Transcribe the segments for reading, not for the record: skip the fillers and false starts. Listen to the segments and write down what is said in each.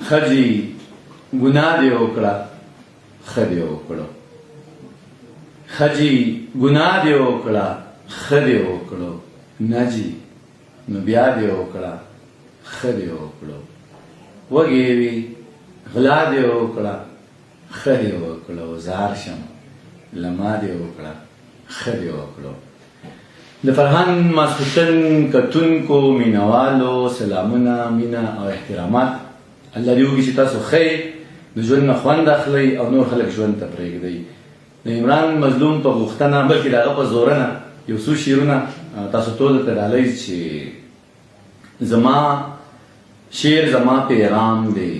ښځې ګناه دې وکړه ښه دې وکړو، ښځې ګناه دې وکړه ښه دې وکړو، نه جي نو بیا دې وکړه ښه دې وکړو، وږې وي غلا دې وکړه ښه دې وکړو، زار شم له ما دې وکړه ښه دې وکړو. د فرهنګ ماسپښین کتونکو مینوالو سلامونه، مینه او احترامات. الله دې وکړي چې تاسو ښه د ژوند نه خوند اخلئ او نور خلک ژوند ته پرېږدئ. د عمران مظلوم په غوښتنه بلکې د هغه په زورنه یو څو شعرونه تاسو ټولو ته ډالۍ چې زما شعر زما پیغام دی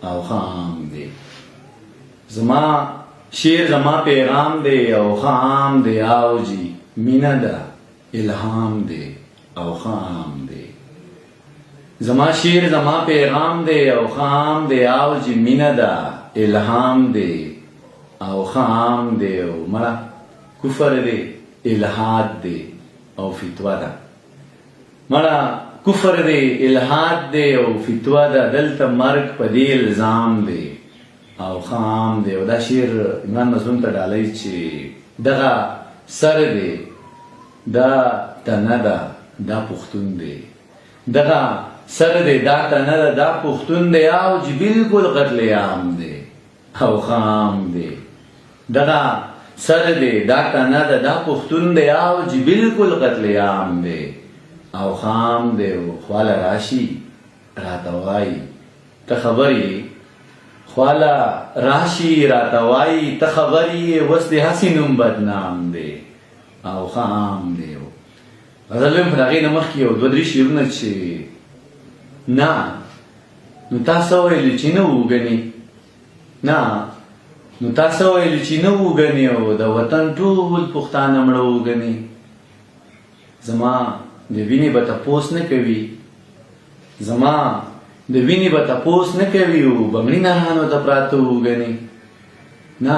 او خام دی، زما شعر زما پیغام دی او خام دی، او جی مینه ده الهام دی او خام دی. زما شعر زما پیغام دی او خام دی، او جی مینه ده الهام دی او خام دی. او مړه کفر دی الحاد دی او فتوا ده، مړه کفر دی الحاد دی او فتوا ده، دلته مرګ په دې الزام دی او خام دی. او دا شعر عمران مظلوم ته ډالۍ چې دغه سر دی دا تنه ده دا پښتون دی، دغه سر دی دا تنه ده دا پښتون دی، او چې بالکل قتل عام دی او خام دی. دغه سر دی دا تنه ده دا پښتون دی، او چې بالکل قتل عام دی او خام دی. او خواله راشي راته وایي ته خبر یې، خواله راشي راته وایي ته خبر یې، اوس د هسې نوم بدنام دی او خام دی. غزل ویم پر هغې نه مخکې یو دوه درې شعرونه چې نه نو تاسو ویلي چې نه وګني، نه نو تاسو ویلي چې نه وګني، او د وطن ټول پښتانه مړه وګني. زما د وینې به تپوس نه کوي، زما د وینې به تپوس نه کوي، او بنګړي نارانو ته پراته وګني. نه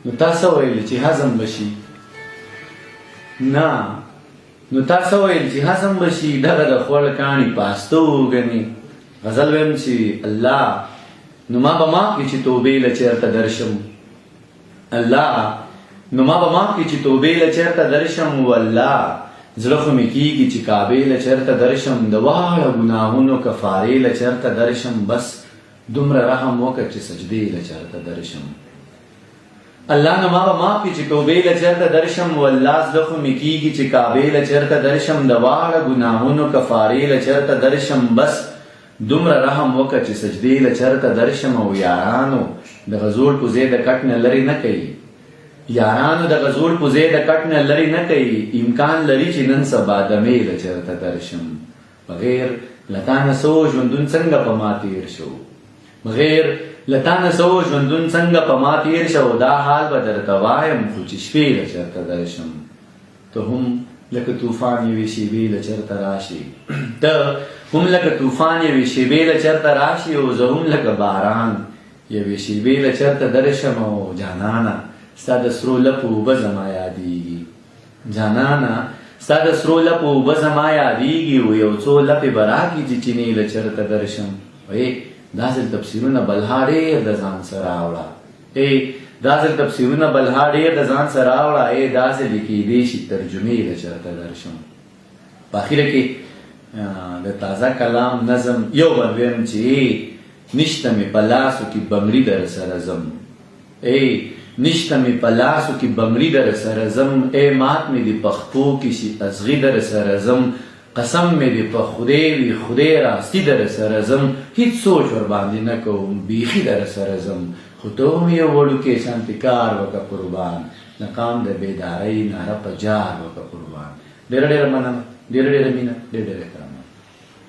نو تاسو ویلي چې هضم بشي، نه نو تاسو ویل چې هضم بشي، دغه د خوړ کاڼي پاسته وګني. غزل ویم چې الله نو ما به ما کړي چې توبې له چېرته درشم، الله نو ما به ما کړي چې توبې له چېرته درشم، والله زړه خو مې کېږي چې کعبې له چېرته درشم، د واړه ګناهونو کفارې له چېرته درشم، بس دومره رحم وکړه چې سجدې له چېرته درشم. الله نو ما به ما کړي چې توبې له چېرته درشم، والله زړه خو مې کېږي چې کعبې له چېرته درشم، د واړه ګناهونو کفارې له چېرته درشم، بس دومره رحم وکړه چې سجدې له چېرته درشم. او یارانو د غزول په ځای د کټ نه لرې نه کوي، یارانو د غزول په ځای د کټ نه لرې نه کوي، امکان لري چې نن سبا دمې له چېرته درشم. بغیر له تا نه سو ژوندون څنګه په ما تېر شو، بغیر له تا نه سو ژوندون څنګه په ما تېر شو، دا حال به درته وایم خو چې شپې له چېرته درشم. ته هم لکه طوفان یوې شېبې له چېرته راشي، ته هم لکه طوفان یوې شېبې له چېرته راشي، او زه هم لکه باران یوې شېبې له چېرته درشم. او جانانه ستا د سرو لپو اوبه زما یادېږي، جانانه ستا د سرو لپو اوبه زما یادېږي، او یو څو لپې به راکړي چې چینې له چېرته درشم. داسې تفسیرونه بلها ډېر د ځان سره راوړه، داسې تفسیرونه بلها ډېر د ځان سره راوړه، داسې لیکېدی شي ترجمې له چېرته درشم. په اخره کې د تازه کلام نظم یو بل ویم چې نشته مې په لاسو کې بنګړي در سره ځم، نشته مې په لاسو کې بنګړي در سره ځم، مات مې د پښتو کې شي اصغي در سره ځم، قسم مې دې په خدای وي خدای راستي در سره ځم، هیڅ سوچ ورباندې نه کوم بیخي در سره ځم، خو ته هم یو وړوکی شانتې کار وکړه قربان، د قام د بیدارۍ ناره په جار وکړه قربان. ډېره ډېره مننه، ډېره ډېره مینه، ډېر ډېر احترام.